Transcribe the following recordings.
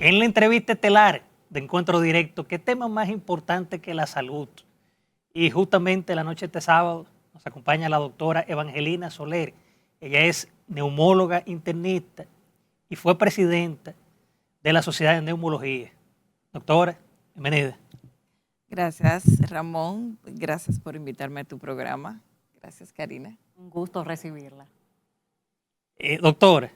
En la entrevista estelar de Encuentro Directo, ¿qué tema más importante que la salud? Y justamente la noche de este sábado nos acompaña la doctora Evangelina Soler. Ella es neumóloga internista y fue presidenta de la Sociedad de Neumología. Doctora, bienvenida. Gracias, Ramón. Gracias por invitarme a tu programa. Gracias, Karina. Un gusto recibirla. Doctora,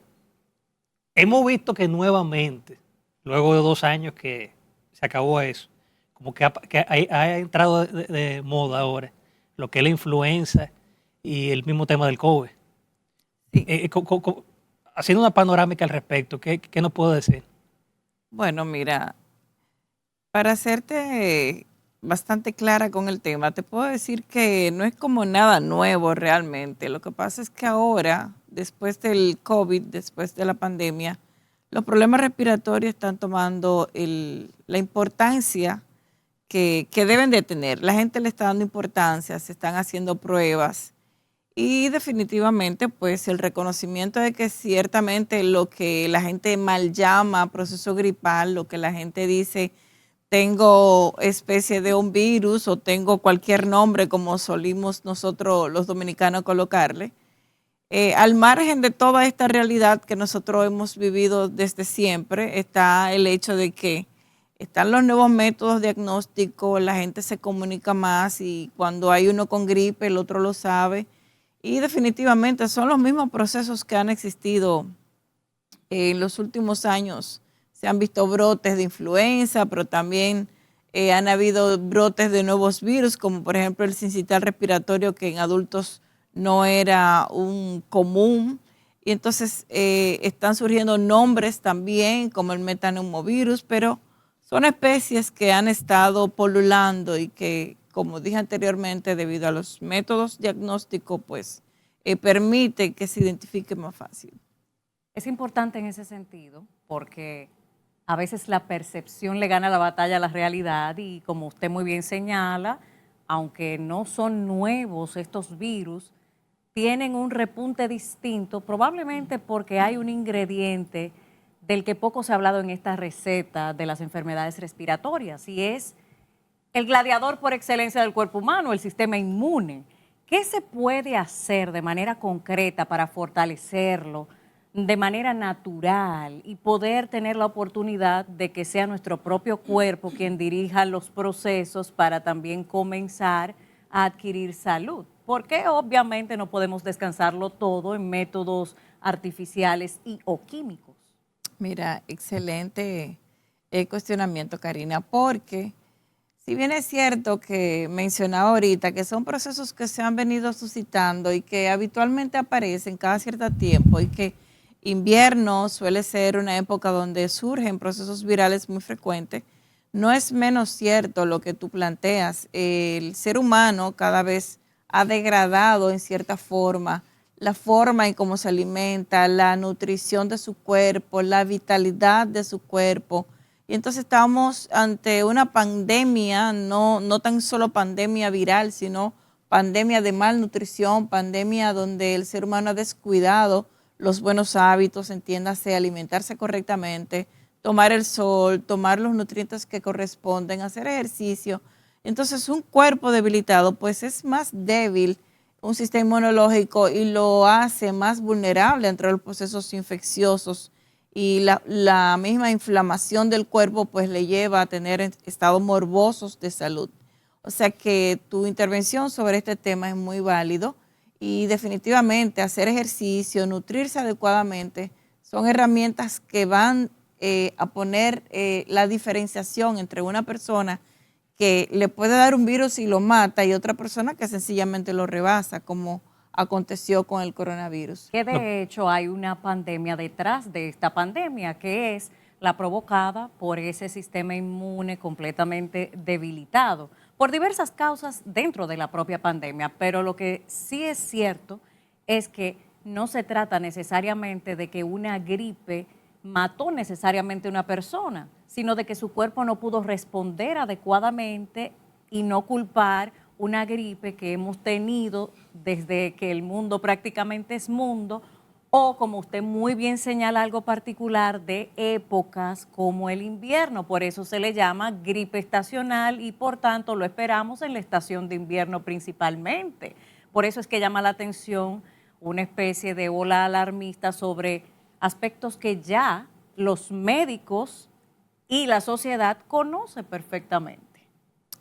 hemos visto que nuevamente, luego de 2 años que se acabó eso, como que ha entrado de moda ahora lo que es la influenza y el mismo tema del COVID. Sí. Haciendo una panorámica al respecto, ¿qué nos puedo decir? Bueno, mira, para hacerte bastante clara con el tema, te puedo decir que no es como nada nuevo realmente. Lo que pasa es que ahora, después del COVID, después de la pandemia, los problemas respiratorios están tomando la importancia que deben de tener. La gente le está dando importancia, se están haciendo pruebas y definitivamente pues el reconocimiento de que ciertamente lo que la gente mal llama proceso gripal, lo que la gente dice tengo especie de un virus o tengo cualquier nombre como solimos nosotros los dominicanos colocarle, al margen de toda esta realidad que nosotros hemos vivido desde siempre, está el hecho de que están los nuevos métodos diagnósticos, la gente se comunica más y cuando hay uno con gripe el otro lo sabe. Y definitivamente son los mismos procesos que han existido en los últimos años. Se han visto brotes de influenza, pero también han habido brotes de nuevos virus, como por ejemplo el sincital respiratorio, que en adultos no era un común. Y entonces están surgiendo nombres también, como el metaneumovirus, pero son especies que han estado polulando y que, como dije anteriormente, debido a los métodos diagnósticos, pues permite que se identifique más fácil. Es importante en ese sentido porque a veces la percepción le gana la batalla a la realidad y como usted muy bien señala, aunque no son nuevos estos virus, tienen un repunte distinto, probablemente porque hay un ingrediente del que poco se ha hablado en esta receta de las enfermedades respiratorias y es el gladiador por excelencia del cuerpo humano, el sistema inmune. ¿Qué se puede hacer de manera concreta para fortalecerlo de manera natural y poder tener la oportunidad de que sea nuestro propio cuerpo quien dirija los procesos para también comenzar a adquirir salud? Porque obviamente no podemos descansarlo todo en métodos artificiales o químicos. Mira, excelente cuestionamiento, Karina, porque si bien es cierto que mencionaba ahorita que son procesos que se han venido suscitando y que habitualmente aparecen cada cierto tiempo y que invierno suele ser una época donde surgen procesos virales muy frecuentes, no es menos cierto lo que tú planteas. El ser humano cada vez ha degradado en cierta forma la forma en cómo se alimenta, la nutrición de su cuerpo, la vitalidad de su cuerpo. Y entonces estamos ante una pandemia, no tan solo pandemia viral, sino pandemia de malnutrición, pandemia donde el ser humano ha descuidado los buenos hábitos, entiéndase, alimentarse correctamente, tomar el sol, tomar los nutrientes que corresponden, hacer ejercicio. Entonces un cuerpo debilitado pues es más débil, un sistema inmunológico, y lo hace más vulnerable entre los procesos infecciosos y la misma inflamación del cuerpo pues le lleva a tener estados morbosos de salud. O sea que tu intervención sobre este tema es muy válido y definitivamente hacer ejercicio, nutrirse adecuadamente son herramientas que van a poner la diferenciación entre una persona que le puede dar un virus y lo mata y otra persona que sencillamente lo rebasa, como aconteció con el coronavirus. Que de hecho hay una pandemia detrás de esta pandemia, que es la provocada por ese sistema inmune completamente debilitado, por diversas causas dentro de la propia pandemia. Pero lo que sí es cierto es que no se trata necesariamente de que una gripe mató necesariamente a una persona, sino de que su cuerpo no pudo responder adecuadamente y no culpar una gripe que hemos tenido desde que el mundo prácticamente es mundo, O, como usted muy bien señala, algo particular de épocas como el invierno. Por eso se le llama gripe estacional y por tanto lo esperamos en la estación de invierno principalmente. Por eso es que llama la atención una especie de ola alarmista sobre aspectos que ya los médicos y la sociedad conocen perfectamente.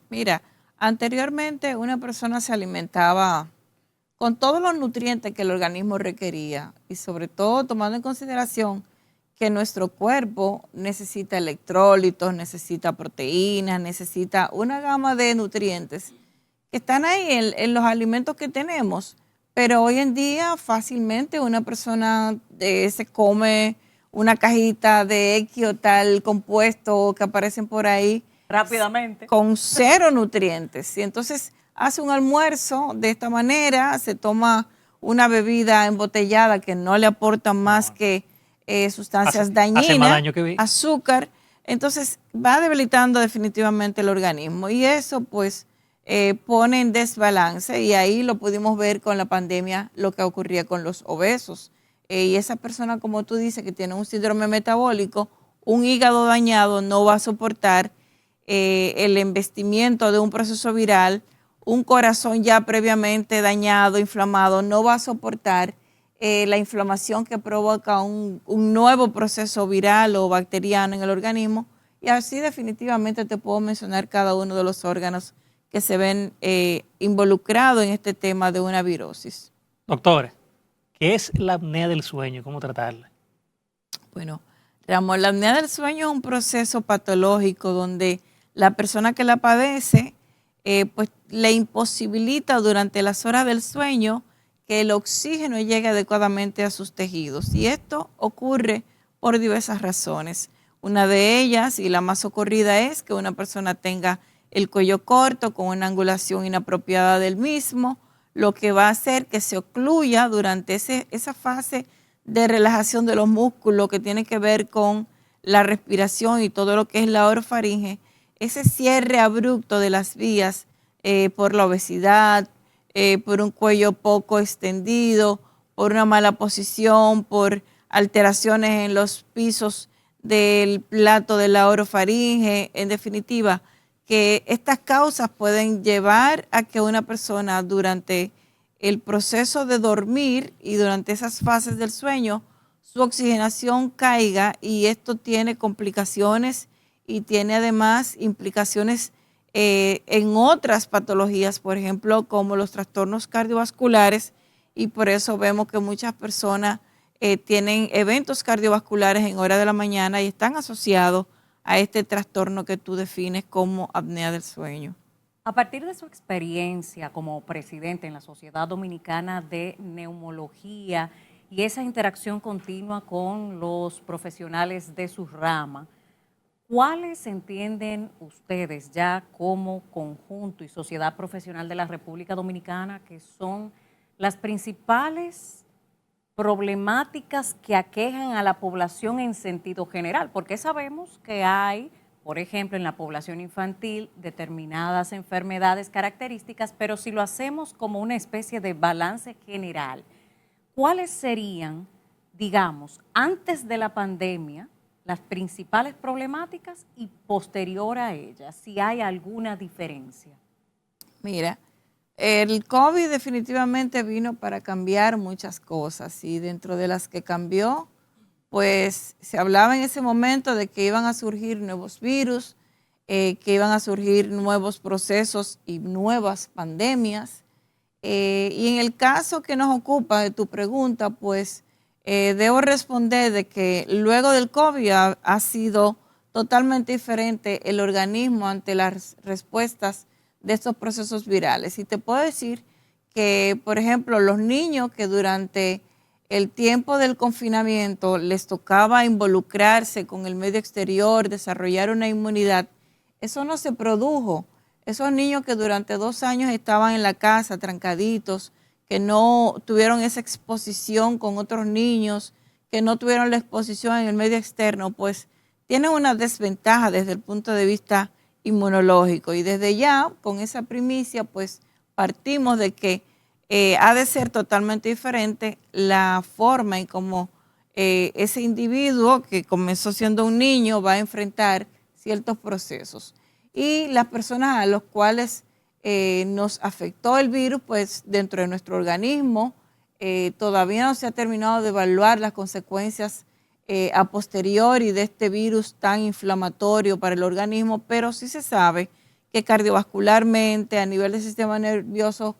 Mira, anteriormente una persona se alimentaba con todos los nutrientes que el organismo requería y sobre todo tomando en consideración que nuestro cuerpo necesita electrolitos, necesita proteínas, necesita una gama de nutrientes que están ahí en los alimentos que tenemos, pero hoy en día fácilmente una persona se come una cajita de X o tal compuesto que aparecen por ahí Rápidamente. con cero nutrientes. Y entonces hace un almuerzo de esta manera, se toma una bebida embotellada que no le aporta más que sustancias dañinas, hace más daño que bien. azúcar, entonces va debilitando definitivamente el organismo y eso pues pone en desbalance y ahí lo pudimos ver con la pandemia, lo que ocurría con los obesos. Y esa persona, como tú dices, que tiene un síndrome metabólico, un hígado dañado no va a soportar el embestimiento de un proceso viral, un corazón ya previamente dañado, inflamado, no va a soportar la inflamación que provoca un nuevo proceso viral o bacteriano en el organismo y así definitivamente te puedo mencionar cada uno de los órganos que se ven involucrados en este tema de una virosis. Doctora, ¿qué es la apnea del sueño? ¿Cómo tratarla? Bueno, Ramón, la apnea del sueño es un proceso patológico donde la persona que la padece pues le imposibilita durante las horas del sueño que el oxígeno llegue adecuadamente a sus tejidos. Y esto ocurre por diversas razones. Una de ellas, y la más ocurrida, es que una persona tenga el cuello corto con una angulación inapropiada del mismo, lo que va a hacer que se ocluya durante esa fase de relajación de los músculos que tiene que ver con la respiración y todo lo que es la orofaringe, ese cierre abrupto de las vías por la obesidad, por un cuello poco extendido, por una mala posición, por alteraciones en los pisos del plato de la orofaringe, en definitiva, que estas causas pueden llevar a que una persona durante el proceso de dormir y durante esas fases del sueño, su oxigenación caiga y esto tiene complicaciones y tiene además implicaciones en otras patologías, por ejemplo, como los trastornos cardiovasculares y por eso vemos que muchas personas tienen eventos cardiovasculares en hora de la mañana y están asociados a este trastorno que tú defines como apnea del sueño. A partir de su experiencia como presidente en la Sociedad Dominicana de Neumología y esa interacción continua con los profesionales de su rama, ¿cuáles entienden ustedes ya como conjunto y sociedad profesional de la República Dominicana que son las principales problemáticas que aquejan a la población en sentido general? Porque sabemos que hay, por ejemplo, en la población infantil determinadas enfermedades características, pero si lo hacemos como una especie de balance general, ¿cuáles serían, digamos, antes de la pandemia, las principales problemáticas y posterior a ellas, si hay alguna diferencia? Mira, el COVID definitivamente vino para cambiar muchas cosas y dentro de las que cambió, pues se hablaba en ese momento de que iban a surgir nuevos virus, que iban a surgir nuevos procesos y nuevas pandemias. Y en el caso que nos ocupa de tu pregunta, pues debo responder de que luego del COVID ha sido totalmente diferente el organismo ante las respuestas de estos procesos virales. Y te puedo decir que, por ejemplo, los niños que durante el tiempo del confinamiento les tocaba involucrarse con el medio exterior, desarrollar una inmunidad, eso no se produjo. Esos niños que durante 2 años estaban en la casa trancaditos, que no tuvieron esa exposición con otros niños, que no tuvieron la exposición en el medio externo, pues tienen una desventaja desde el punto de vista inmunológico. Y desde ya, con esa primicia, pues partimos de que ha de ser totalmente diferente la forma en cómo ese individuo que comenzó siendo un niño va a enfrentar ciertos procesos. Y las personas a los cuales nos afectó el virus, pues dentro de nuestro organismo todavía no se ha terminado de evaluar las consecuencias a posteriori de este virus tan inflamatorio para el organismo, pero sí se sabe que cardiovascularmente, a nivel del sistema nervioso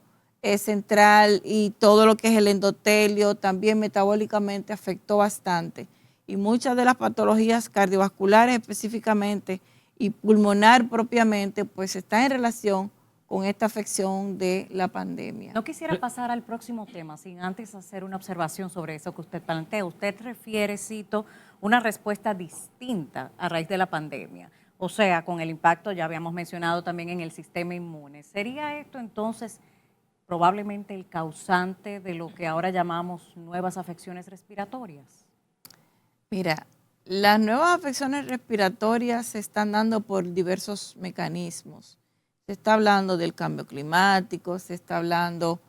central y todo lo que es el endotelio, también metabólicamente afectó bastante. Y muchas de las patologías cardiovasculares específicamente y pulmonar propiamente, pues está en relación con esta afección de la pandemia. No quisiera pasar al próximo tema sin antes hacer una observación sobre eso que usted plantea. Usted refiere, cito, una respuesta distinta a raíz de la pandemia. O sea, con el impacto, ya habíamos mencionado también en el sistema inmune. ¿Sería esto entonces probablemente el causante de lo que ahora llamamos nuevas afecciones respiratorias? Mira, las nuevas afecciones respiratorias se están dando por diversos mecanismos. Se está hablando del cambio climático, se está hablando,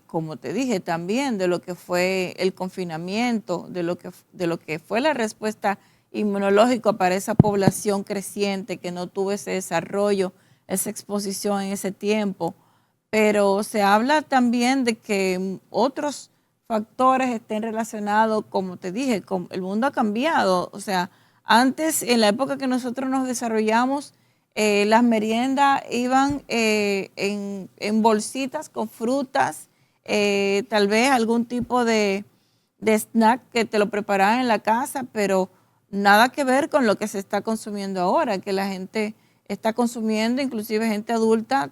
como te dije, también de lo que fue el confinamiento, de lo que fue la respuesta inmunológica para esa población creciente que no tuvo ese desarrollo, esa exposición en ese tiempo. Pero se habla también de que otros factores estén relacionados, como te dije, el mundo ha cambiado. O sea, antes, en la época que nosotros nos desarrollamos, las meriendas iban en bolsitas con frutas, tal vez algún tipo de snack que te lo preparaban en la casa, pero nada que ver con lo que se está consumiendo ahora, que la gente está consumiendo, inclusive gente adulta.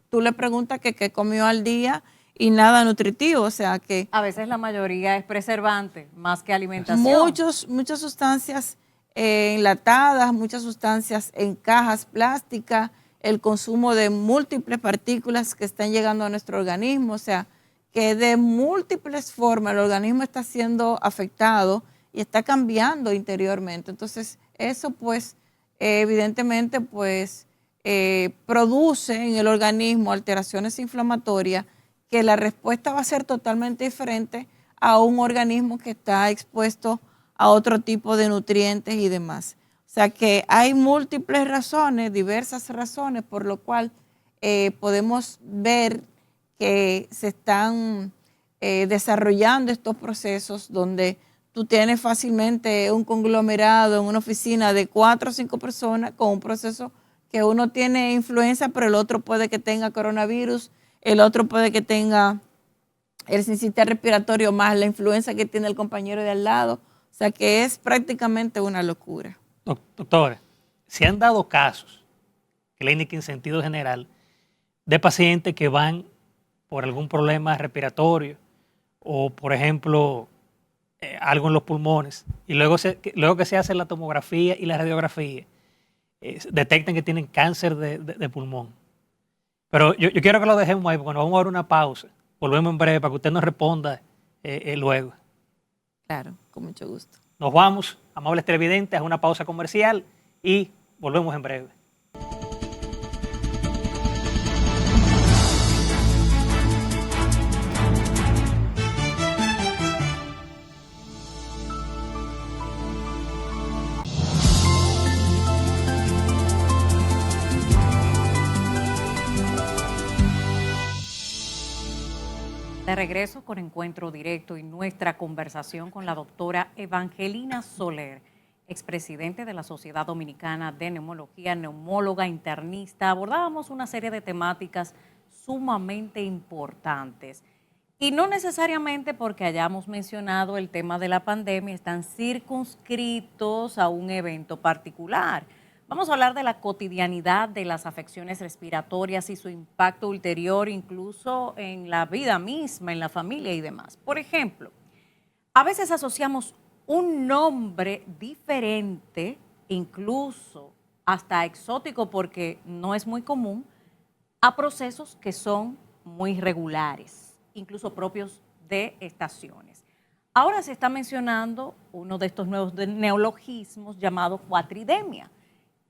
Tú le preguntas que qué comió al día y nada nutritivo, o sea que... A veces la mayoría es preservante, más que alimentación. Muchas sustancias enlatadas, muchas sustancias en cajas plásticas, el consumo de múltiples partículas que están llegando a nuestro organismo, o sea, que de múltiples formas el organismo está siendo afectado y está cambiando interiormente. Entonces, eso pues, evidentemente, pues, produce en el organismo alteraciones inflamatorias que la respuesta va a ser totalmente diferente a un organismo que está expuesto a otro tipo de nutrientes y demás. O sea que hay múltiples razones, diversas razones, por lo cual podemos ver que se están desarrollando estos procesos donde tú tienes fácilmente un conglomerado en una oficina de 4 o 5 personas con un proceso que uno tiene influenza, pero el otro puede que tenga coronavirus, el otro puede que tenga el sincicial respiratorio más la influenza que tiene el compañero de al lado. O sea que es prácticamente una locura. Doctora, se han dado casos, clínica en sentido general, de pacientes que van por algún problema respiratorio o, por ejemplo, algo en los pulmones y luego que se hace la tomografía y la radiografía, detectan que tienen cáncer de pulmón. Pero yo quiero que lo dejemos ahí porque nos vamos a dar una pausa. Volvemos en breve para que usted nos responda luego. Claro, con mucho gusto. Nos vamos, amables televidentes, a una pausa comercial y volvemos en breve. De regreso con Encuentro Directo y nuestra conversación con la doctora Evangelina Soler, expresidente de la Sociedad Dominicana de Neumología, neumóloga, internista. Abordábamos una serie de temáticas sumamente importantes y no necesariamente porque hayamos mencionado el tema de la pandemia, están circunscritos a un evento particular. Vamos a hablar de la cotidianidad de las afecciones respiratorias y su impacto ulterior incluso en la vida misma, en la familia y demás. Por ejemplo, a veces asociamos un nombre diferente, incluso hasta exótico porque no es muy común, a procesos que son muy regulares, incluso propios de estaciones. Ahora se está mencionando uno de estos nuevos neologismos llamado cuatridemia,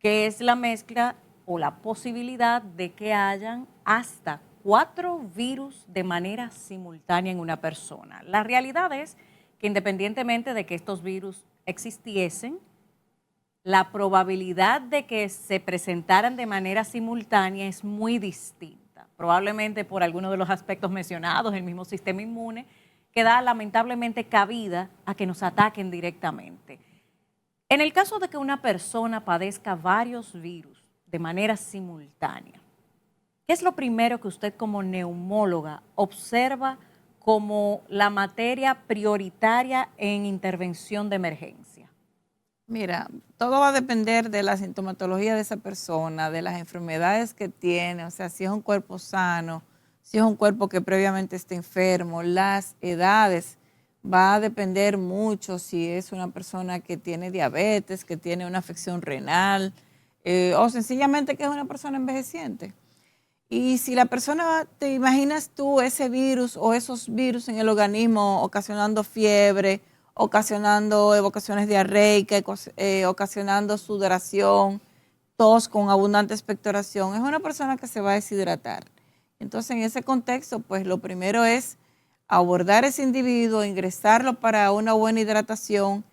que es la mezcla o la posibilidad de que hayan hasta 4 virus de manera simultánea en una persona. La realidad es que independientemente de que estos virus existiesen, la probabilidad de que se presentaran de manera simultánea es muy distinta. Probablemente por alguno de los aspectos mencionados, el mismo sistema inmune, que da lamentablemente cabida a que nos ataquen directamente. En el caso de que una persona padezca varios virus de manera simultánea, ¿qué es lo primero que usted como neumóloga observa como la materia prioritaria en intervención de emergencia? Mira, todo va a depender de la sintomatología de esa persona, de las enfermedades que tiene, o sea, si es un cuerpo sano, si es un cuerpo que previamente está enfermo, las edades, va a depender mucho si es una persona que tiene diabetes, que tiene una afección renal, o sencillamente que es una persona envejeciente. Y si la persona, te imaginas tú ese virus o esos virus en el organismo ocasionando fiebre, ocasionando evocaciones diarreicas, ocasionando sudoración, tos con abundante expectoración, es una persona que se va a deshidratar. Entonces, en ese contexto, pues lo primero es abordar ese individuo, ingresarlo para una buena hidratación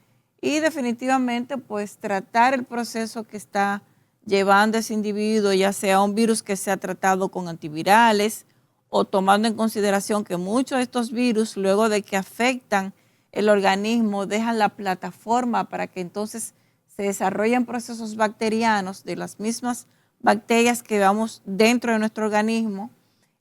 y definitivamente, pues tratar el proceso que está llevando ese individuo, ya sea un virus que se ha tratado con antivirales o tomando en consideración que muchos de estos virus, luego de que afectan el organismo, dejan la plataforma para que entonces se desarrollen procesos bacterianos de las mismas bacterias que vamos dentro de nuestro organismo.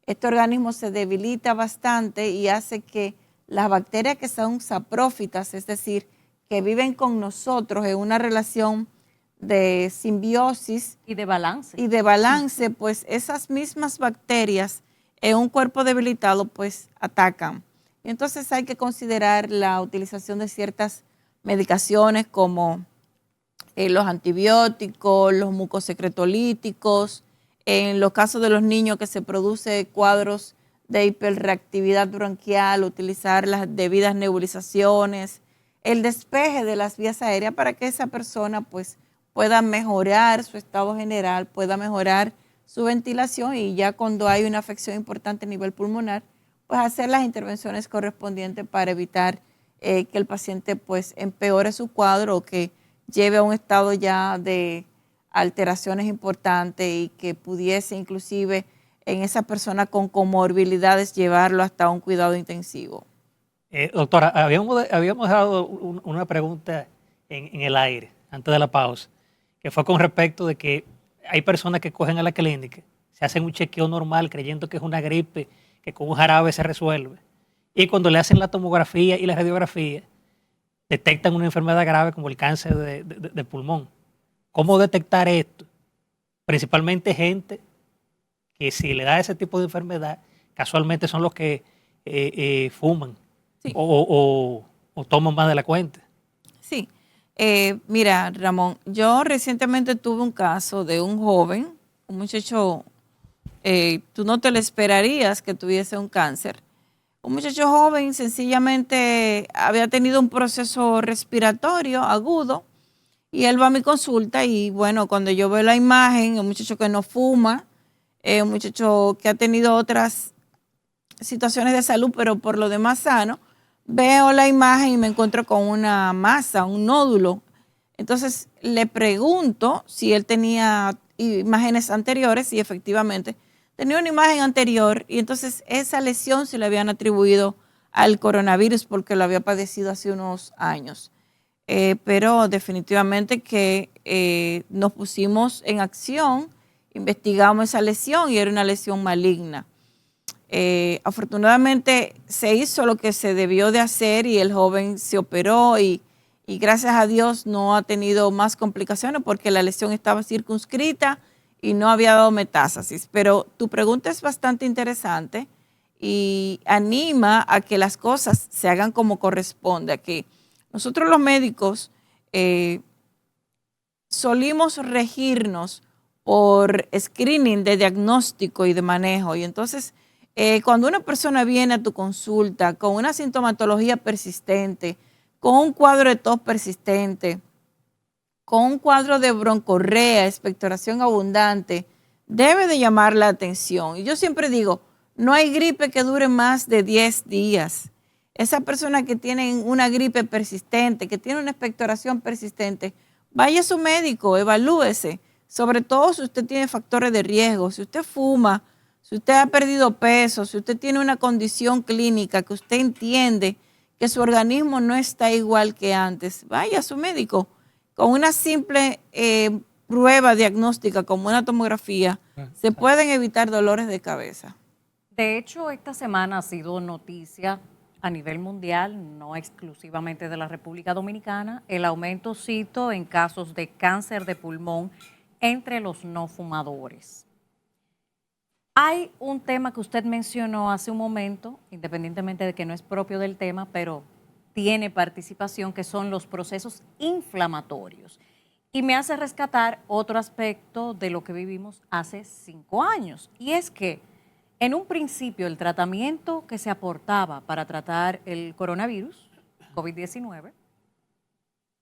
Este organismo se debilita bastante y hace que las bacterias que son saprófitas, es decir, que viven con nosotros en una relación de simbiosis Y de balance. y de balance, pues esas mismas bacterias en un cuerpo debilitado pues atacan. Y entonces hay que considerar la utilización de ciertas medicaciones como los antibióticos, los mucosecretolíticos, en los casos de los niños que se produce cuadros de hiperreactividad bronquial, utilizar las debidas nebulizaciones, el despeje de las vías aéreas para que esa persona pues pueda mejorar su estado general, pueda mejorar su ventilación y ya cuando hay una afección importante a nivel pulmonar, pues hacer las intervenciones correspondientes para evitar que el paciente pues empeore su cuadro o que lleve a un estado ya de alteraciones importantes y que pudiese inclusive en esa persona con comorbilidades llevarlo hasta un cuidado intensivo. Doctora, habíamos dado una pregunta en el aire antes de la pausa, que fue con respecto de que hay personas que cogen a la clínica, se hacen un chequeo normal creyendo que es una gripe, que con un jarabe se resuelve, y cuando le hacen la tomografía y la radiografía, detectan una enfermedad grave como el cáncer de pulmón. ¿Cómo detectar esto? Principalmente gente que si le da ese tipo de enfermedad, casualmente son los que fuman Sí. o toman más de la cuenta. Sí, mira Ramón, yo recientemente tuve un caso de un joven, un muchacho, tú no te lo esperarías que tuviese un cáncer. Un muchacho joven sencillamente había tenido un proceso respiratorio agudo y él va a mi consulta y bueno, cuando yo veo la imagen, un muchacho que no fuma, un muchacho que ha tenido otras situaciones de salud, pero por lo demás sano, veo la imagen y me encuentro con una masa, un nódulo. Entonces le pregunto si él tenía imágenes anteriores y efectivamente tenía una imagen anterior y entonces esa lesión se le habían atribuido al coronavirus porque lo había padecido hace unos años. Pero definitivamente que nos pusimos en acción, investigamos esa lesión y era una lesión maligna. Afortunadamente se hizo lo que se debió de hacer y el joven se operó y gracias a Dios no ha tenido más complicaciones porque la lesión estaba circunscrita y no había dado metástasis. Pero tu pregunta es bastante interesante y anima a que las cosas se hagan como corresponde, a que nosotros los médicos solimos regirnos por screening de diagnóstico y de manejo y entonces cuando una persona viene a tu consulta con una sintomatología persistente, con un cuadro de tos persistente, con un cuadro de broncorrea, expectoración abundante, debe de llamar la atención. Y yo siempre digo, No hay gripe que dure más de 10 días. Esa persona que tiene una gripe persistente, que tiene una expectoración persistente, vaya a su médico, evalúese. Sobre todo si usted tiene factores de riesgo, si usted fuma, si usted ha perdido peso, si usted tiene una condición clínica que usted entiende que su organismo no está igual que antes, vaya a su médico. Con una simple prueba diagnóstica como una tomografía, se pueden evitar dolores de cabeza. De hecho, esta semana ha sido noticia a nivel mundial, no exclusivamente de la República Dominicana, el aumento, cito, en casos de cáncer de pulmón entre los no fumadores. Hay un tema que usted mencionó hace un momento, independientemente de que no es propio del tema, pero tiene participación, que son los procesos inflamatorios. Y me hace rescatar otro aspecto de lo que vivimos hace 5 años, y es que en un principio el tratamiento que se aportaba para tratar el coronavirus, COVID-19,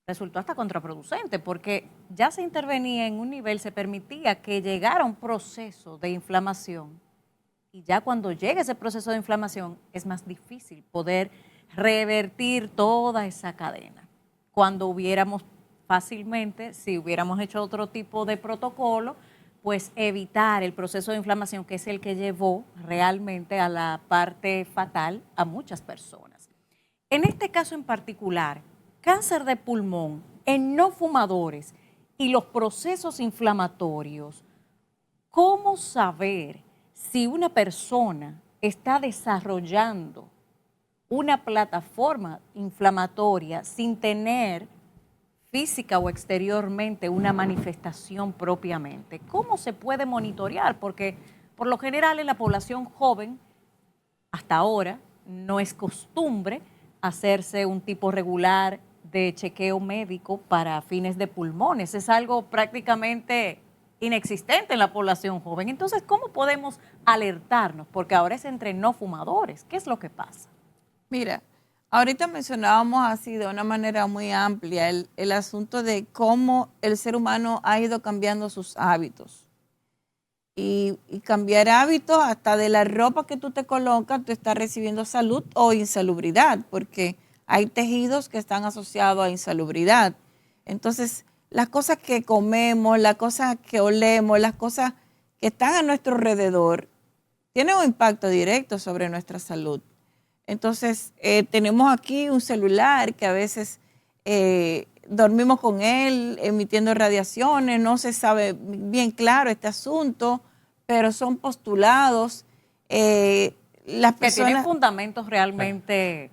resultó hasta contraproducente porque ya se intervenía en un nivel, se permitía que llegara un proceso de inflamación y ya cuando llega ese proceso de inflamación es más difícil poder revertir toda esa cadena. Cuando hubiéramos fácilmente, si hubiéramos hecho otro tipo de protocolo, pues evitar el proceso de inflamación que es el que llevó realmente a la parte fatal a muchas personas. En este caso en particular, cáncer de pulmón en no fumadores y los procesos inflamatorios, ¿cómo saber si una persona está desarrollando una plataforma inflamatoria sin tener física o exteriormente una manifestación propiamente? ¿Cómo se puede monitorear? Porque por lo general en la población joven, hasta ahora, no es costumbre hacerse un tipo regular de chequeo médico para fines de pulmones. Es algo prácticamente inexistente en la población joven. Entonces, ¿cómo podemos alertarnos? Porque ahora es entre no fumadores. ¿Qué es lo que pasa? Mira, ahorita mencionábamos así de una manera muy amplia el asunto de cómo el ser humano ha ido cambiando sus hábitos. Y cambiar hábitos hasta de la ropa que tú te colocas, tú estás recibiendo salud o insalubridad, porque hay tejidos que están asociados a insalubridad. Entonces, las cosas que comemos, las cosas que olemos, las cosas que están a nuestro alrededor, tienen un impacto directo sobre nuestra salud. Entonces, tenemos aquí un celular que a veces dormimos con él emitiendo radiaciones, no se sabe bien claro este asunto, pero son postulados. Las Que personas tienen fundamentos realmente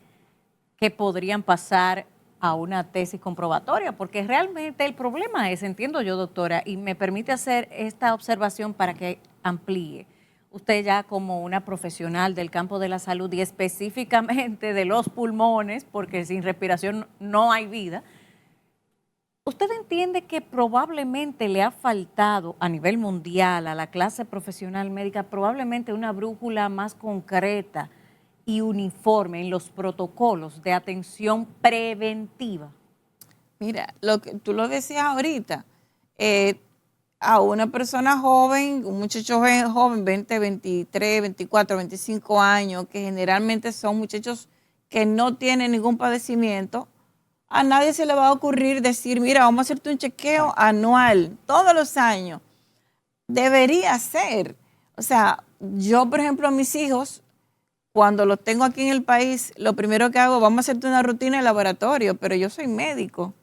que podrían pasar a una tesis comprobatoria, porque realmente el problema es, entiendo yo, doctora, y me permite hacer esta observación para que amplíe. Usted ya como una profesional del campo de la salud y específicamente de los pulmones, porque sin respiración no hay vida, ¿usted entiende que probablemente le ha faltado a nivel mundial a la clase profesional médica probablemente una brújula más concreta y uniforme en los protocolos de atención preventiva? Mira, lo que tú lo decías ahorita, a una persona joven, un muchacho joven, 20, 23, 24, 25 años, que generalmente son muchachos que no tienen ningún padecimiento, a nadie se le va a ocurrir decir, mira, vamos a hacerte un chequeo anual, todos los años. Debería ser. O sea, yo, por ejemplo, a mis hijos, cuando los tengo aquí en el país, lo primero que hago, vamos a hacerte una rutina de laboratorio, pero yo soy médico.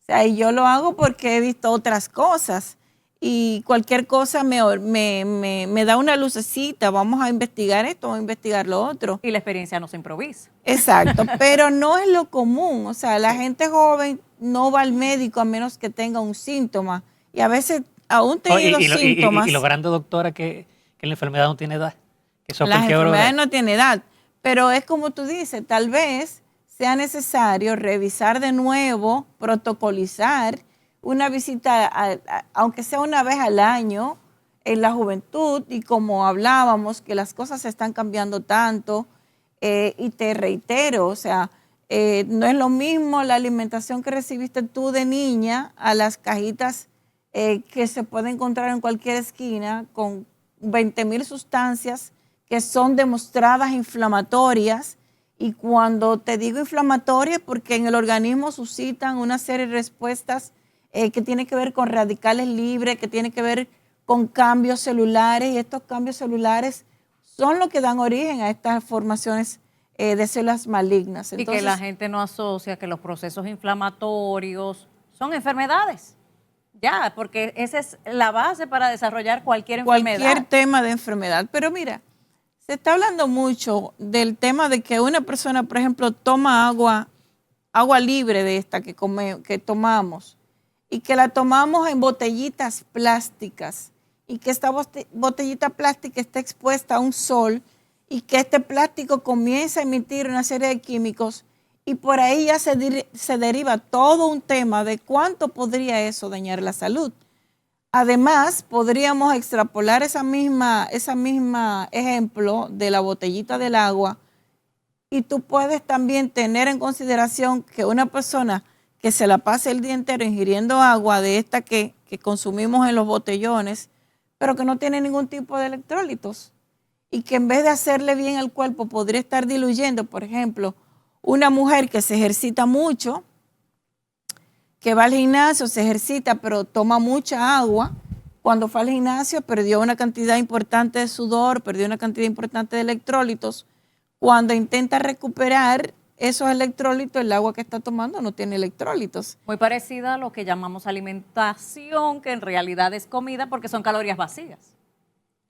O sea, y yo lo hago porque he visto otras cosas. Y cualquier cosa me da una lucecita, vamos a investigar esto, vamos a investigar lo otro. Y la experiencia no se improvisa. Exacto, pero no es lo común. O sea, la gente joven no va al médico a menos que tenga un síntoma. Y a veces, aún teniendo síntomas... Y logrando, doctora, que la enfermedad no tiene edad. Que eso las enfermedades hora... no tienen edad. Pero es como tú dices, tal vez sea necesario revisar de nuevo, protocolizar una visita, aunque sea una vez al año, en la juventud, y como hablábamos, que las cosas se están cambiando tanto, y te reitero, o sea, no es lo mismo la alimentación que recibiste tú de niña a las cajitas que se pueden encontrar en cualquier esquina con 20,000 sustancias que son demostradas inflamatorias. Y cuando te digo inflamatorias, porque en el organismo suscitan una serie de respuestas que tienen que ver con radicales libres, que tienen que ver con cambios celulares, y estos cambios celulares son los que dan origen a estas formaciones de células malignas. Y Entonces, que la gente no asocia que los procesos inflamatorios son enfermedades. Ya, porque esa es la base para desarrollar cualquier enfermedad. cualquier tema de enfermedad. Pero mira, se está hablando mucho del tema de que una persona, por ejemplo, toma agua libre de esta que tomamos, y que la tomamos en botellitas plásticas, y que esta botellita plástica está expuesta a un sol, y que este plástico comienza a emitir una serie de químicos, y por ahí ya se deriva todo un tema de cuánto podría eso dañar la salud. Además, podríamos extrapolar esa misma ejemplo de la botellita del agua, y tú puedes también tener en consideración que una persona que se la pase el día entero ingiriendo agua de esta que consumimos en los botellones, pero que no tiene ningún tipo de electrolitos, y que en vez de hacerle bien al cuerpo podría estar diluyendo, por ejemplo, una mujer que se ejercita mucho, que va al gimnasio, se ejercita, pero toma mucha agua. Cuando fue al gimnasio perdió una cantidad importante de sudor, perdió una cantidad importante de electrolitos. Cuando intenta recuperar esos electrolitos, el agua que está tomando no tiene electrolitos. Muy parecida a lo que llamamos alimentación, que en realidad es comida porque son calorías vacías.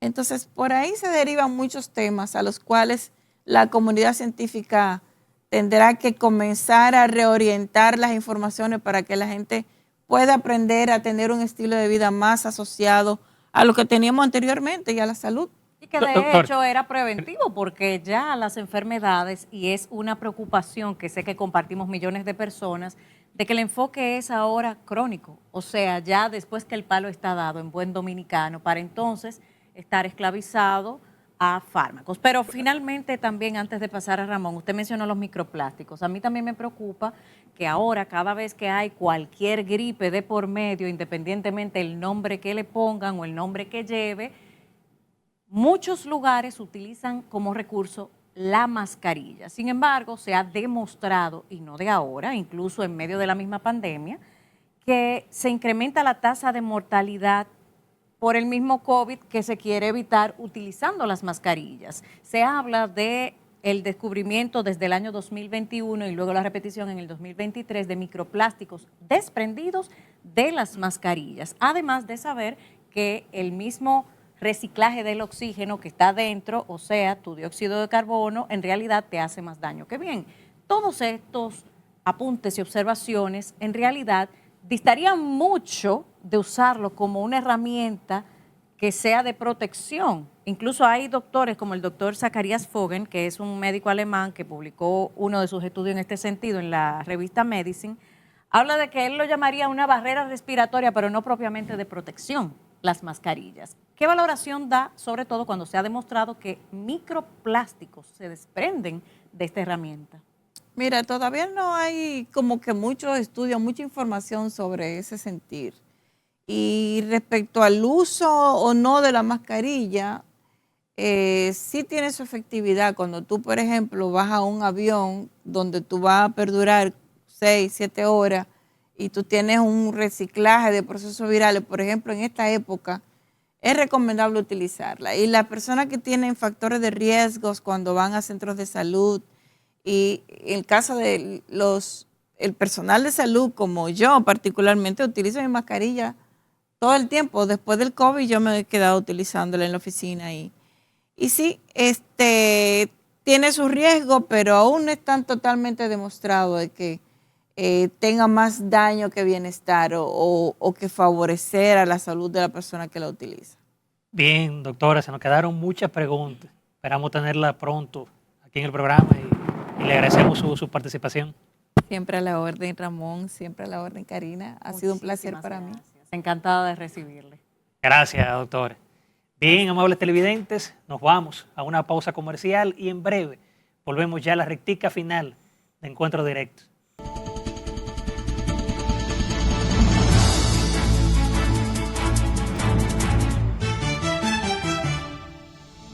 Entonces, por ahí se derivan muchos temas a los cuales la comunidad científica tendrá que comenzar a reorientar las informaciones para que la gente pueda aprender a tener un estilo de vida más asociado a lo que teníamos anteriormente y a la salud. Y que de hecho era preventivo, porque ya las enfermedades, y es una preocupación que sé que compartimos millones de personas, de que el enfoque es ahora crónico, o sea, ya después que el palo está dado en buen dominicano, para entonces estar esclavizado a fármacos. Pero finalmente también, antes de pasar a Ramón, usted mencionó los microplásticos. A mí también me preocupa que ahora cada vez que hay cualquier gripe de por medio, independientemente el nombre que le pongan o el nombre que lleve, muchos lugares utilizan como recurso la mascarilla. Sin embargo, se ha demostrado, y no de ahora, incluso en medio de la misma pandemia, que se incrementa la tasa de mortalidad por el mismo COVID que se quiere evitar utilizando las mascarillas. Se habla de el descubrimiento desde el año 2021 y luego la repetición en el 2023 de microplásticos desprendidos de las mascarillas. Además de saber que el mismo reciclaje del oxígeno que está dentro, o sea, tu dióxido de carbono, en realidad te hace más daño que bien. Todos estos apuntes y observaciones en realidad distarían mucho de usarlo como una herramienta que sea de protección. Incluso hay doctores como el doctor Zacharias Fogen, que es un médico alemán que publicó uno de sus estudios en este sentido en la revista Medicine, habla de que él lo llamaría una barrera respiratoria, pero no propiamente de protección, las mascarillas. ¿Qué valoración da, sobre todo cuando se ha demostrado que microplásticos se desprenden de esta herramienta? Mira, todavía no hay como que muchos estudios, mucha información sobre ese sentir. Y respecto al uso o no de la mascarilla, sí tiene su efectividad. Cuando tú, por ejemplo, vas a un avión donde tú vas a perdurar 6, 7 horas y tú tienes un reciclaje de procesos virales, por ejemplo, en esta época, es recomendable utilizarla. Y las personas que tienen factores de riesgos cuando van a centros de salud, y en el caso de el personal de salud, como yo particularmente, utilizo mi mascarilla todo el tiempo. Después del COVID yo me he quedado utilizándola en la oficina. Y sí, tiene su riesgo, pero aún no están totalmente demostrado de que tenga más daño que bienestar o que favorecer a la salud de la persona que la utiliza. Bien, doctora, se nos quedaron muchas preguntas. Esperamos tenerla pronto aquí en el programa y le agradecemos su participación. Siempre a la orden, Ramón, siempre a la orden, Karina. Ha sido un placer para mí. Encantada de recibirle. Gracias, doctora. Bien, amables televidentes, nos vamos a una pausa comercial y en breve volvemos ya a la rectica final de Encuentro Directo.